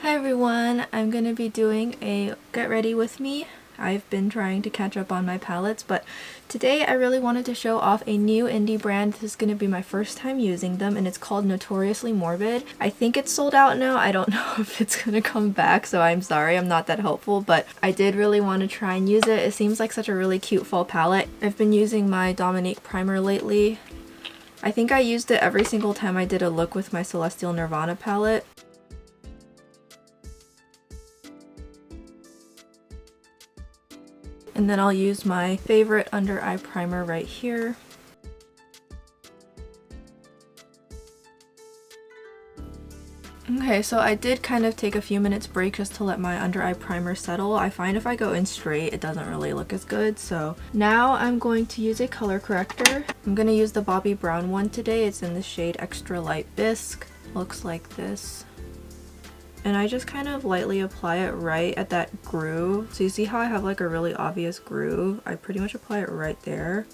Hi everyone, I'm going to be doing a get ready with me. I've been trying to catch up on my palettes, but today I really wanted to show off a new indie brand. This is going to be my first time using them, and it's called Notoriously Morbid. I think it's sold out now. I don't know if it's going to come back, so I'm sorry I'm not that helpful, but I did really want to try and use it. It seems like such a really cute fall palette. I've been using my Dominique primer lately. I think I used it every single time I did a look with my Celestial Nirvana palette. And then I'll use my favorite under eye primer right here. Okay, so I did kind of take a few minutes break just to let my under eye primer settle. I find if I go in straight, it doesn't really look as good. So now I'm going to use a color corrector. I'm going to use the BOBBI brown one today. It's in the shade Extra Light Bisque. Looks like this. And I just kind of lightly apply it right at that groove. So you see how I have like a really obvious groove? I pretty much apply it right there.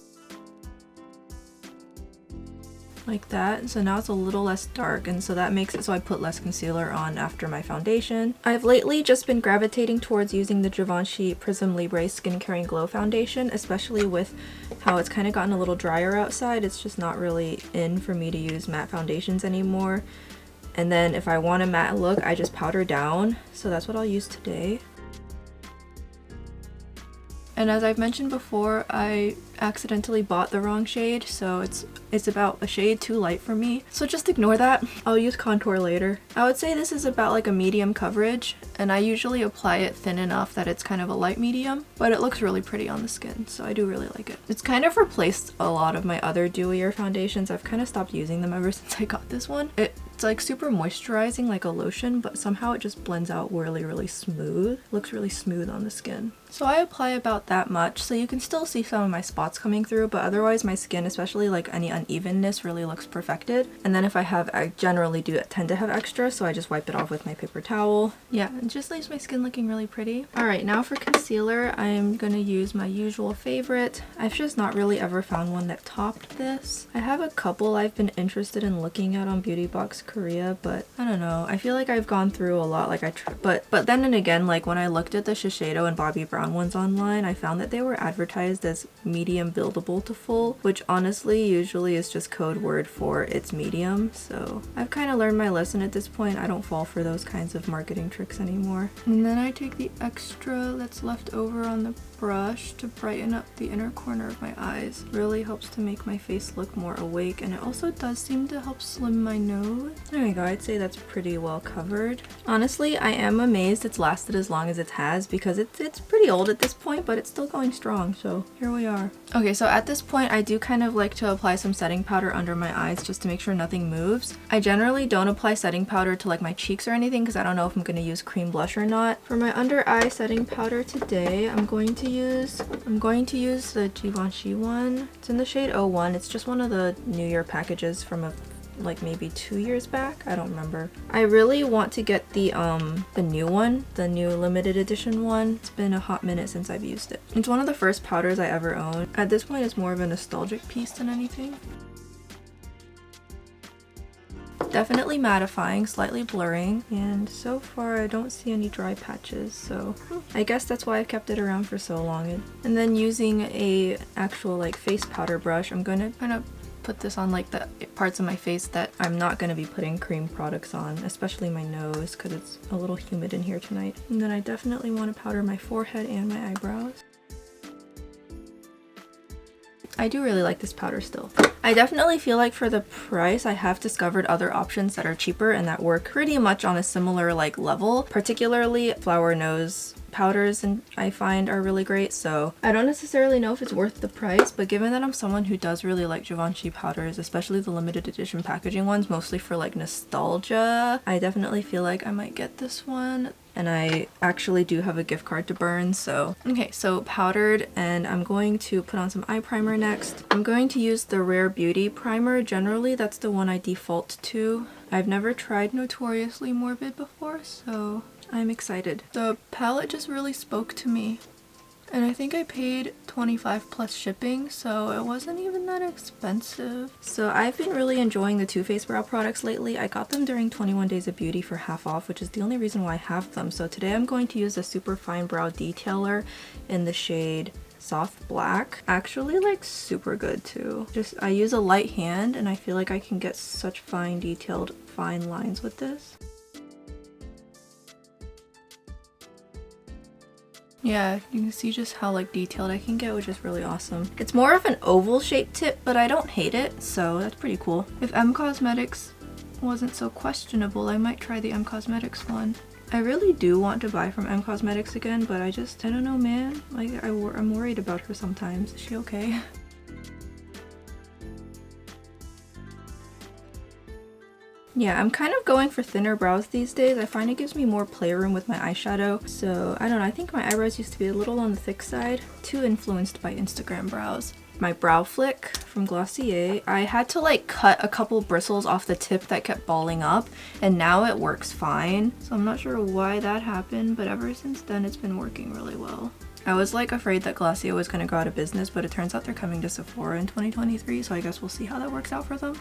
Like that. So now it's a little less dark, and so that makes it so I put less concealer on after my foundation. I've lately just been gravitating towards using the Givenchy Prisme Libre Skincare and Glow foundation, especially with how it's kind of gotten a little drier outside. It's just not really in for me to use matte foundations anymore. And then if I want a matte look, I just powder down. So that's what I'll use today. And as I've mentioned before, I accidentally bought the wrong shade, so it's about a shade too light for me. So just ignore that. I'll use contour later. I would say this is about like a medium coverage, and I usually apply it thin enough that it's kind of a light medium, but it looks really pretty on the skin, so I do really like it. It's kind of replaced a lot of my other dewier foundations. I've kind of stopped using them ever since I got this one. It's like super moisturizing like a lotion, but somehow it just blends out really smooth. Looks really smooth on the skin. So I apply about that much, so you can still see some of my spots coming through, but otherwise my skin, especially like any unevenness, really looks perfected. And then if I generally do tend to have extra, so I just wipe it off with my paper towel. Yeah, it just leaves my skin looking really pretty. Alright, now for concealer, I'm gonna use my usual favorite. I've just not really ever found one that topped this. I have a couple I've been interested in looking at on Beauty Box Korea, but I don't know. I feel like I've gone through a lot. Like but then and again, like when I looked at the Shiseido and BOBBI brown ones online, I found that they were advertised as medium buildable to full, which honestly usually is just code word for it's medium. So I've kind of learned my lesson at this point. I don't fall for those kinds of marketing tricks anymore. And then I take the extra that's left over on the brush to brighten up the inner corner of my eyes. Really helps to make my face look more awake, and it also does seem to help slim my nose. There we go. I'd say that's pretty well covered. Honestly, I am amazed it's lasted as long as it has, because it's pretty old at this point, but it's still going strong, so here we are. Okay, so at this point I do kind of like to apply some setting powder under my eyes just to make sure nothing moves. I generally don't apply setting powder to like my cheeks or anything because I don't know if I'm going to use cream blush or not. For my under eye setting powder today, I'm going to use the Givenchy one. It's in the shade 01. It's just one of the New Year packages from like maybe 2 years back. I don't remember. I really want to get the new one, the new limited edition one. It's been a hot minute since I've used it. It's one of the first powders I ever owned. At this point, it's more of a nostalgic piece than anything. Definitely mattifying, slightly blurring, and so far I don't see any dry patches, so I guess that's why I've kept it around for so long. And then using a actual like face powder brush, I'm gonna kind of put this on like the parts of my face that I'm not going to be putting cream products on, especially my nose because it's a little humid in here tonight. And then I definitely want to powder my forehead and my eyebrows. I do really like this powder still. I definitely feel like for the price I have discovered other options that are cheaper and that work pretty much on a similar like level. Particularly flower nose powders, and I find are really great, so I don't necessarily know if it's worth the price, but given that I'm someone who does really like Givenchy powders, especially the limited edition packaging ones, mostly for like nostalgia, I definitely feel like I might get this one. And I actually do have a gift card to burn, so okay, so powdered, and I'm going to put on some eye primer next. I'm going to use the Rare Beauty primer. Generally that's the one I default to. I've never tried Notoriously Morbid before, so I'm excited. The palette just really spoke to me. And I think I paid $25 plus shipping, so it wasn't even that expensive. So I've been really enjoying the Too Faced brow products lately. I got them during 21 Days of Beauty for half off, which is the only reason why I have them. So today I'm going to use a super fine brow detailer in the shade Soft Black. Actually, like, super good too. Just, I use a light hand and I feel like I can get such fine detailed fine lines with this. Yeah, you can see just how like detailed I can get, which is really awesome. It's more of an oval shaped tip, but I don't hate it, so that's pretty cool. If M Cosmetics wasn't so questionable, I might try the M Cosmetics one. I really do want to buy from M Cosmetics again, but I don't know, man. Like, I'm worried about her sometimes. Is she okay? Yeah, I'm kind of going for thinner brows these days. I find it gives me more playroom with my eyeshadow. So, I don't know, I think my eyebrows used to be a little on the thick side. Too influenced by Instagram brows. My brow flick from Glossier. I had to like cut a couple bristles off the tip that kept balling up, and now it works fine. So I'm not sure why that happened, but ever since then it's been working really well. I was like afraid that Glossier was gonna go out of business, but it turns out they're coming to Sephora in 2023, so I guess we'll see how that works out for them.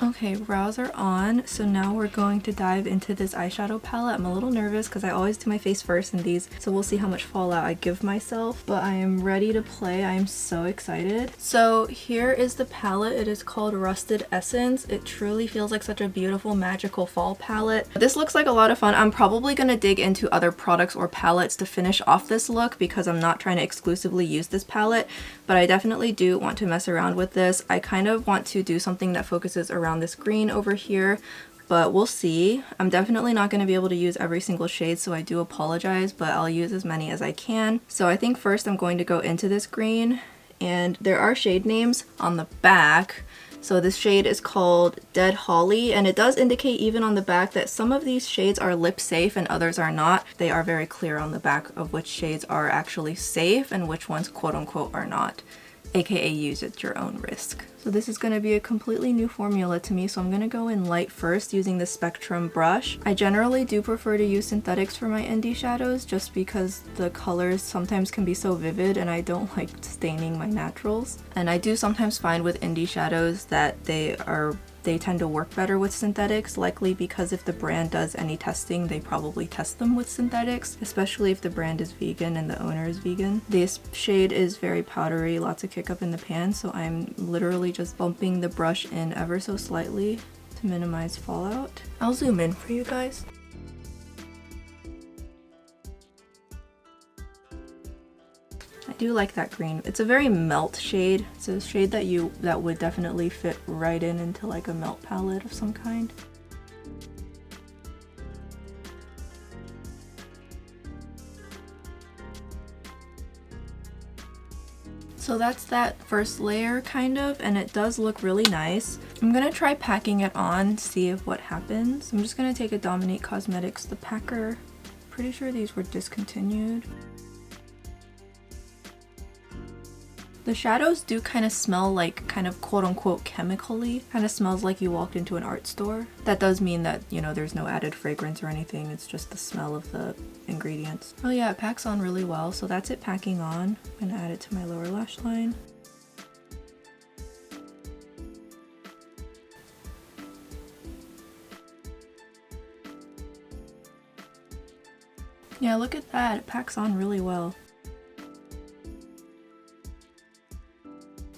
Okay, brows are on, so now we're going to dive into this eyeshadow palette. I'm a little nervous because I always do my face first in these, so we'll see how much fallout I give myself, but I am ready to play. I am so excited. So here is the palette. It is called Rusted Essence. It truly feels like such a beautiful, magical fall palette. This looks like a lot of fun. I'm probably going to dig into other products or palettes to finish off this look because I'm not trying to exclusively use this palette, but I definitely do want to mess around with this. I kind of want to do something that focuses around this green over here, but we'll see. I'm definitely not going to be able to use every single shade, so I do apologize, but I'll use as many as I can. So I think first I'm going to go into this green, and there are shade names on the back. So this shade is called Dead Holly, and it does indicate even on the back that some of these shades are lip safe and others are not. They are very clear on the back of which shades are actually safe and which ones quote unquote are not, aka use at your own risk. So this is going to be a completely new formula to me, so I'm going to go in light first using the Spectrum brush. I generally do prefer to use synthetics for my indie shadows just because the colors sometimes can be so vivid and I don't like staining my naturals. And I do sometimes find with indie shadows that they tend to work better with synthetics, likely because if the brand does any testing, they probably test them with synthetics, especially if the brand is vegan and the owner is vegan. This shade is very powdery, lots of kick up in the pan, so I'm literally just bumping the brush in ever so slightly to minimize fallout. I'll zoom in for you guys. I do like that green. It's a very melt shade. It's a shade that would definitely fit right into like a melt palette of some kind. So that's that first layer kind of, and it does look really nice. I'm gonna try packing it on, see if what happens. I'm just gonna take a Dominique Cosmetics, the packer. Pretty sure these were discontinued. The shadows do kind of smell like kind of quote-unquote chemically. Kind of smells like you walked into an art store. That does mean that, you know, there's no added fragrance or anything. It's just the smell of the ingredients. Oh yeah, it packs on really well. So that's it packing on. I'm gonna add it to my lower lash line. Yeah, look at that. It packs on really well.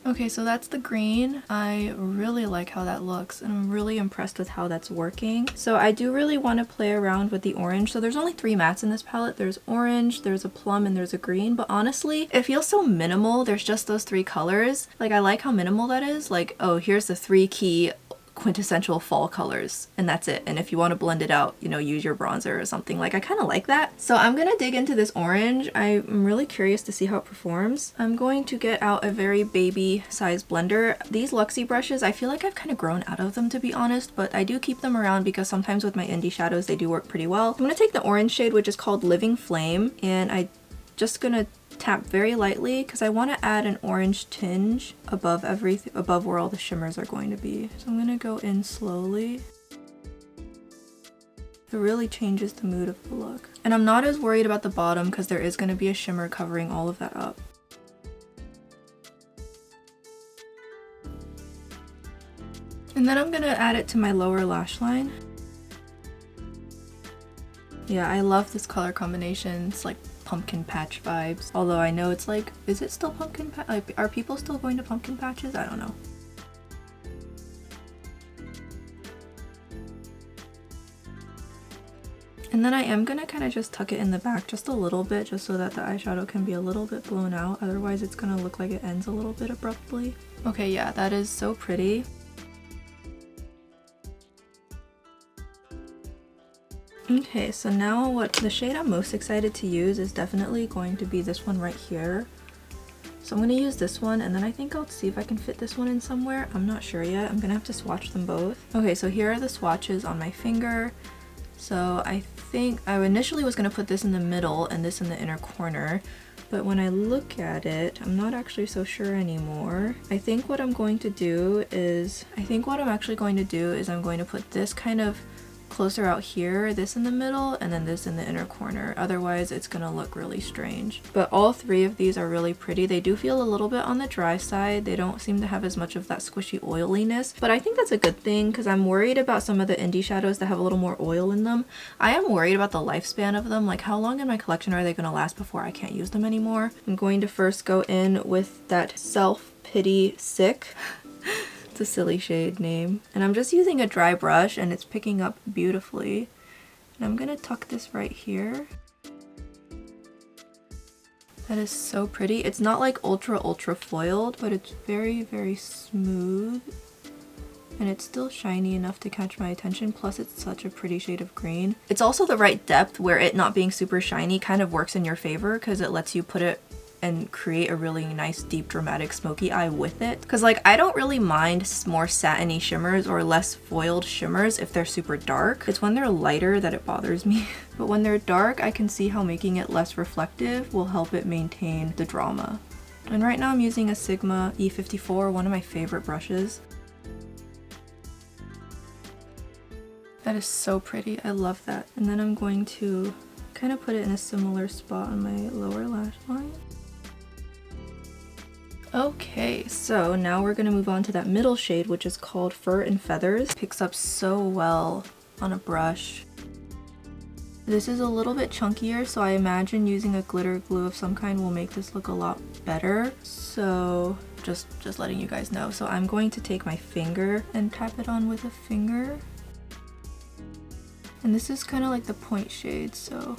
Okay, so that's the green. I really like how that looks, and I'm really impressed with how that's working. So I do really want to play around with the orange. So there's only 3 mattes in this palette. There's orange, there's a plum, and there's a green. But honestly, it feels so minimal. There's just those 3 colors. Like, I like how minimal that is. Like, oh, here's the 3 key quintessential fall colors, and that's it. And if you want to blend it out, you know, use your bronzer or something. Like, I kind of like that. So I'm gonna dig into this orange. I'm really curious to see how it performs. I'm going to get out a very baby size blender. These Luxe brushes, I feel like I've kind of grown out of them, to be honest, but I do keep them around because sometimes with my indie shadows they do work pretty well. I'm gonna take the orange shade, which is called Living Flame, and I just gonna tap very lightly because I want to add an orange tinge above where all the shimmers are going to be. So I'm gonna go in slowly. It really changes the mood of the look. And I'm not as worried about the bottom because there is going to be a shimmer covering all of that up. And then I'm going to add it to my lower lash line. Yeah, I love this color combination. It's like pumpkin patch vibes. Although I know it's like, is it still pumpkin patch? Like, are people still going to pumpkin patches? I don't know. And then I am gonna kind of just tuck it in the back just a little bit, just so that the eyeshadow can be a little bit blown out. Otherwise it's gonna look like it ends a little bit abruptly. Okay, yeah, that is so pretty. Okay, so now what the shade I'm most excited to use is definitely going to be this one right here. So I'm going to use this one, and then I think I'll see if I can fit this one in somewhere. I'm not sure yet. I'm going to have to swatch them both. Okay, so here are the swatches on my finger. So I think I initially was going to put this in the middle and this in the inner corner. But when I look at it, I'm not actually so sure anymore. I think what I'm going to do is, I'm going to put this kind of closer out here, this in the middle, and then this in the inner corner. Otherwise it's gonna look really strange. But all three of these are really pretty. They do feel a little bit on the dry side. They don't seem to have as much of that squishy oiliness, but I think that's a good thing because I'm worried about some of the indie shadows that have a little more oil in them. I am worried about the lifespan of them. Like, how long in my collection are they gonna last before I can't use them anymore? I'm going to first go in with that Self-Pity Sick. It's a silly shade name. And I'm just using a dry brush and it's picking up beautifully. And I'm gonna tuck this right here. That is so pretty. It's not like ultra foiled, but it's very smooth. And it's still shiny enough to catch my attention, plus it's such a pretty shade of green. It's also the right depth where it not being super shiny kind of works in your favor because it lets you put it and create a really nice deep dramatic smoky eye with it. Because like, I don't really mind more satiny shimmers or less foiled shimmers if they're super dark. It's when they're lighter that it bothers me. But when they're dark, I can see how making it less reflective will help it maintain the drama. And right now I'm using a Sigma E54, one of my favorite brushes. That is so pretty, I love that. And then I'm going to kind of put it in a similar spot on my lower lash line. Okay, so now we're gonna move on to that middle shade, which is called Fur and Feathers. It picks up so well on a brush. This is a little bit chunkier, so I imagine using a glitter glue of some kind will make this look a lot better. So just letting you guys know. So I'm going to take my finger and tap it on with a finger. And this is kind of like the point shade, so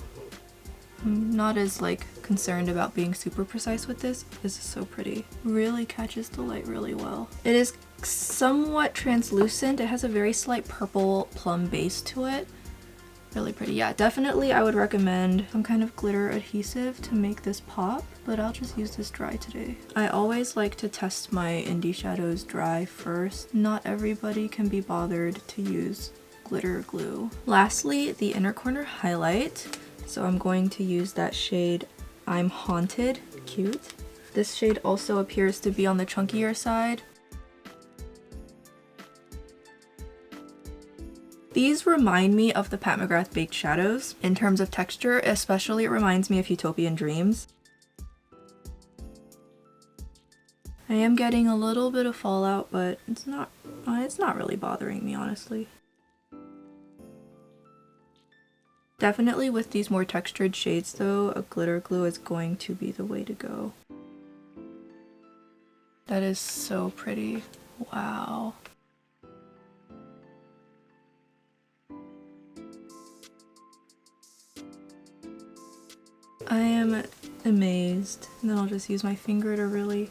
I'm not as like concerned about being super precise with this. This is so pretty. Really catches the light really well. It is somewhat translucent. It has a very slight purple plum base to it. Really pretty. Yeah, definitely I would recommend some kind of glitter adhesive to make this pop, but I'll just use this dry today. I always like to test my indie shadows dry first. Not everybody can be bothered to use glitter glue. Lastly, the inner corner highlight. So I'm going to use that shade I'm Haunted. Cute. This shade also appears to be on the chunkier side. These remind me of the Pat McGrath Baked Shadows in terms of texture, especially it reminds me of Utopian Dreams. I am getting a little bit of fallout, but it's not really bothering me, honestly. Definitely with these more textured shades though, a glitter glue is going to be the way to go. That is so pretty. Wow. I am amazed. And then I'll just use my finger to really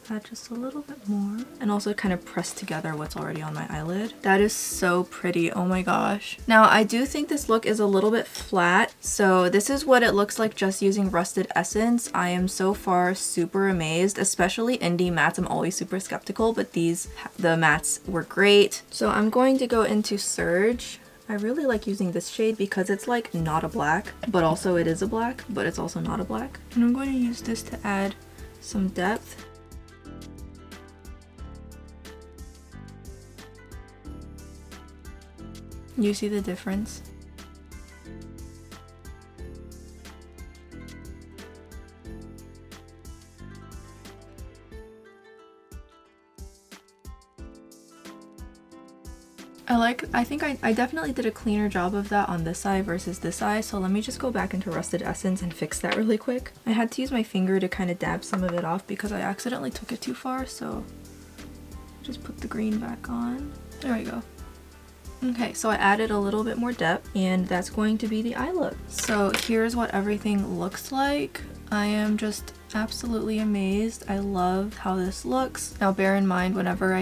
add just a little bit more. And also kind of press together what's already on my eyelid. That is so pretty. Oh my gosh. Now I do think this look is a little bit flat. So this is what it looks like just using Rusted Essence. I am so far super amazed, especially indie mattes. I'm always super skeptical, but the mattes were great. So I'm going to go into Surge. I really like using this shade because it's like not a black, but also it is a black, but it's also not a black. And I'm going to use this to add some depth. You see the difference? I think I definitely did a cleaner job of that on this eye versus this eye, so let me just go back into Rusted Essence and fix that really quick. I had to use my finger to kind of dab some of it off because I accidentally took it too far, so just put the green back on. There we go. Okay, so I added a little bit more depth, and that's going to be the eye look. So here's what everything looks like. I am just absolutely amazed. I love how this looks. Now bear in mind, whenever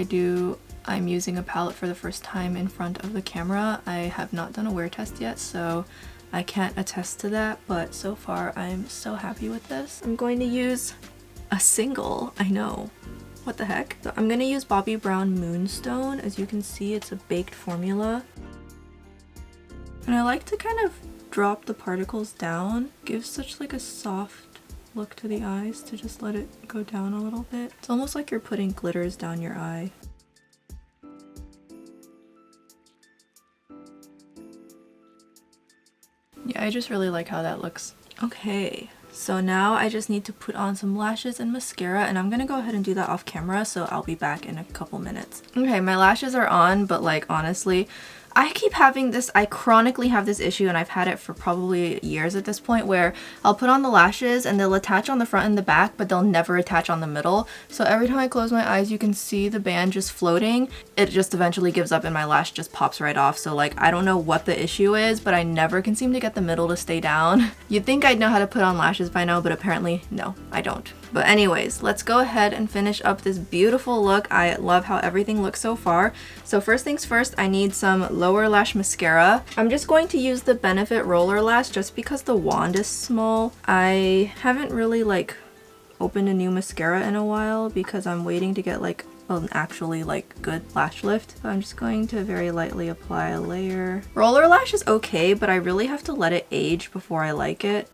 I'm using a palette for the first time in front of the camera. I have not done a wear test yet, so I can't attest to that, but so far I'm so happy with this. I'm going to use a single, I know, what the heck? So I'm going to use Bobbi Brown Moonstone. As you can see, it's a baked formula. And I like to kind of drop the particles down. Gives such like a soft look to the eyes to just let it go down a little bit. It's almost like you're putting glitters down your eye. Yeah, I just really like how that looks. Okay, so now I just need to put on some lashes and mascara, and I'm gonna go ahead and do that off camera, so I'll be back in a couple minutes. Okay, my lashes are on, but like honestly, I keep having this, I chronically have this issue, and I've had it for probably years at this point, where I'll put on the lashes and they'll attach on the front and the back, but they'll never attach on the middle. So every time I close my eyes, you can see the band just floating. It just eventually gives up and my lash just pops right off. So like, I don't know what the issue is, but I never can seem to get the middle to stay down. You'd think I'd know how to put on lashes by now, but apparently no, I don't. But anyways, let's go ahead and finish up this beautiful look. I love how everything looks so far. So first things first, I need some lower lash mascara. I'm just going to use the Benefit Roller Lash just because the wand is small. I haven't really like opened a new mascara in a while because I'm waiting to get like an actually like good lash lift. So I'm just going to very lightly apply a layer. Roller Lash is okay, but I really have to let it age before I like it.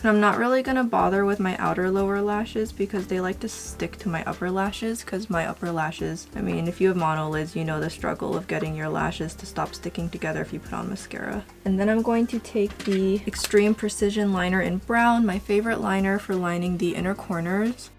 And I'm not really gonna bother with my outer lower lashes because they like to stick to my upper lashes, because my upper lashes, I mean, if you have monolids, you know the struggle of getting your lashes to stop sticking together if you put on mascara. And then I'm going to take the Xtreme Precision Liner in brown, my favorite liner for lining the inner corners.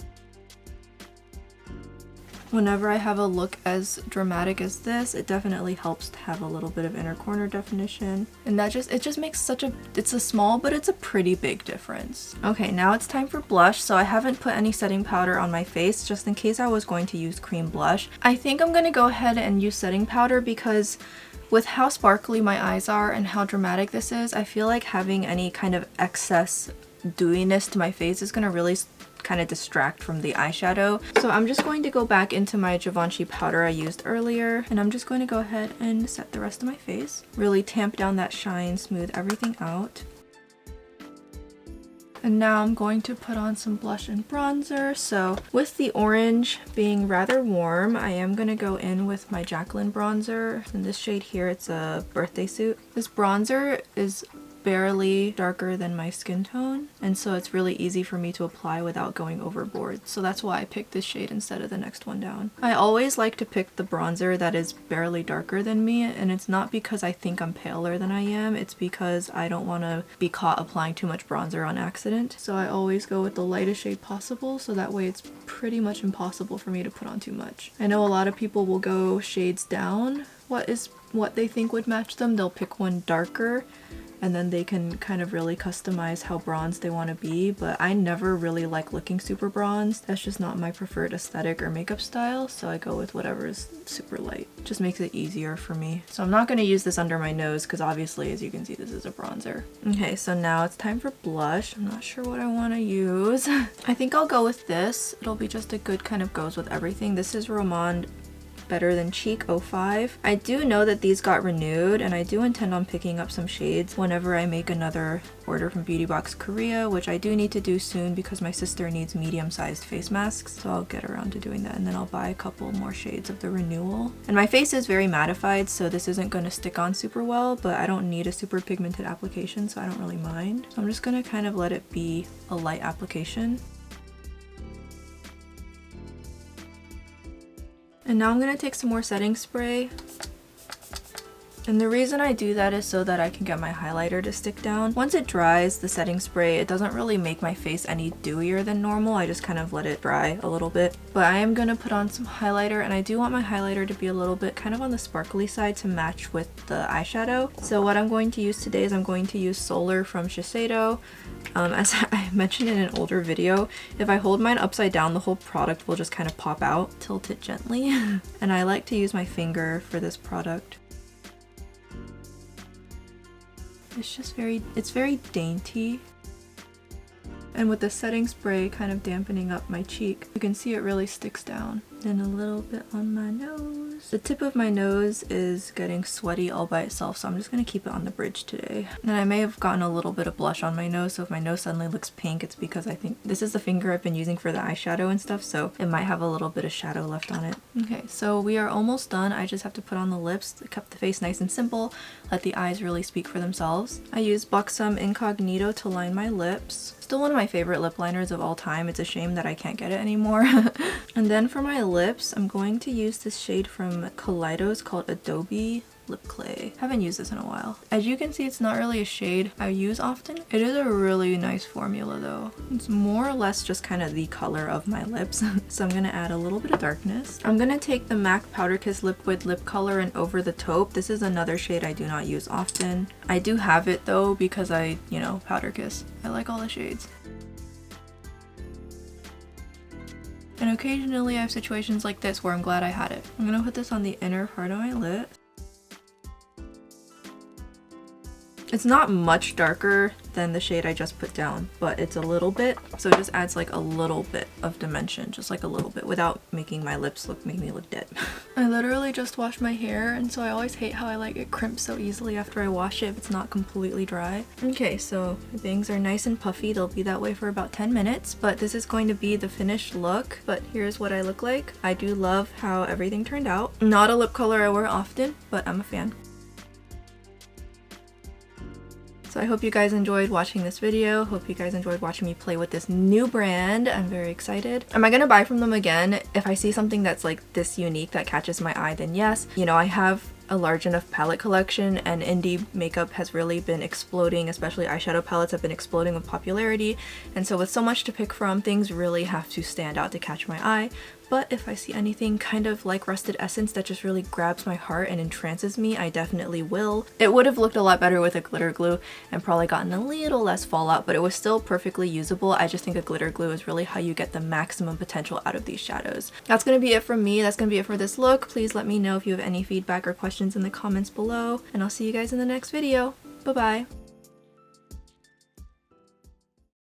Whenever I have a look as dramatic as this, it definitely helps to have a little bit of inner corner definition. And that it just makes it's a small, but it's a pretty big difference. Okay, now it's time for blush. So I haven't put any setting powder on my face just in case I was going to use cream blush. I think I'm gonna go ahead and use setting powder because with how sparkly my eyes are and how dramatic this is, I feel like having any kind of excess dewiness to my face is gonna really kind of distract from the eyeshadow. So I'm just going to go back into my Givenchy powder I used earlier, and I'm just going to go ahead and set the rest of my face. Really tamp down that shine, smooth everything out. And now I'm going to put on some blush and bronzer. So with the orange being rather warm, I am going to go in with my JACLYN bronzer. In this shade here, it's a birthday suit. This bronzer is barely darker than my skin tone, and so it's really easy for me to apply without going overboard. So that's why I picked this shade instead of the next one down. I always like to pick the bronzer that is barely darker than me, and it's not because I think I'm paler than I am, it's because I don't want to be caught applying too much bronzer on accident. So I always go with the lightest shade possible, so that way it's pretty much impossible for me to put on too much. I know a lot of people will go shades down what they think would match them. They'll pick one darker and then they can kind of really customize how bronzed they want to be, but I never really like looking super bronzed. That's just not my preferred aesthetic or makeup style, so I go with whatever is super light. It just makes it easier for me. So I'm not going to use this under my nose because obviously, as you can see, this is a bronzer. Okay, so now it's time for blush. I'm not sure what I want to use. I think I'll go with this. It'll be just a good kind of goes with everything. This is Romand Better Than Cheek 05. I do know that these got renewed, and I do intend on picking up some shades whenever I make another order from Beauty Box Korea, which I do need to do soon because my sister needs medium-sized face masks, so I'll get around to doing that, and then I'll buy a couple more shades of the renewal. And my face is very mattified, so this isn't going to stick on super well, but I don't need a super pigmented application, so I don't really mind. So I'm just going to kind of let it be a light application. And now I'm going to take some more setting spray And the reason I do that is so that I can get my highlighter to stick down. Once it dries, the setting spray, it doesn't really make my face any dewier than normal. I just kind of let it dry a little bit. But I am gonna put on some highlighter, and I do want my highlighter to be a little bit kind of on the sparkly side to match with the eyeshadow. So what I'm going to use today is I'm going to use Solar from Shiseido. As I mentioned in an older video, if I hold mine upside down, the whole product will just kind of pop out. Tilt it gently. And I like to use my finger for this product. It's just it's very dainty. And with the setting spray kind of dampening up my cheek, you can see it really sticks down. Then a little bit on my nose. The tip of my nose is getting sweaty all by itself, so I'm just gonna keep it on the bridge today. And I may have gotten a little bit of blush on my nose, so if my nose suddenly looks pink, it's because I think this is the finger I've been using for the eyeshadow and stuff, so it might have a little bit of shadow left on it. Okay, so we are almost done. I just have to put on the lips. I kept the face nice and simple, let the eyes really speak for themselves. I use Buxom Incognito to line my lips. Still one of my favorite lip liners of all time. It's a shame that I can't get it anymore. And then for my lips, I'm going to use this shade from Kaleidos called Adobe Lip Clay. Haven't used this in a while. As you can see, it's not really a shade I use often. It is a really nice formula though. It's more or less just kind of the color of my lips. So I'm gonna add a little bit of darkness. I'm gonna take the MAC Powder Kiss Liquid Lip Color and Over the Taupe. This is another shade I do not use often. I do have it though because I, you know, powder kiss. I like all the shades. And occasionally I have situations like this where I'm glad I had it. I'm gonna put this on the inner part of my lip. It's not much darker than the shade I just put down, but it's a little bit, so it just adds like a little bit of dimension, just like a little bit, without making my lips make me look dead. I literally just washed my hair, and so I always hate how it crimps so easily after I wash it if it's not completely dry. Okay, so the bangs are nice and puffy. They'll be that way for about 10 minutes, but this is going to be the finished look. But here's what I look like. I do love how everything turned out. Not a lip color I wear often, but I'm a fan. So I hope you guys enjoyed watching this video. Hope you guys enjoyed watching me play with this new brand. I'm very excited. Am I gonna buy from them again? If I see something that's like this unique that catches my eye, then yes. You know, I have a large enough palette collection, and indie makeup has really been exploding, especially eyeshadow palettes have been exploding with popularity. And so with so much to pick from, things really have to stand out to catch my eye. But if I see anything kind of like Rusted Essence that just really grabs my heart and entrances me, I definitely will. It would have looked a lot better with a glitter glue and probably gotten a little less fallout, but it was still perfectly usable. I just think a glitter glue is really how you get the maximum potential out of these shadows. That's gonna be it from me. That's gonna be it for this look. Please let me know if you have any feedback or questions in the comments below, and I'll see you guys in the next video. Bye bye.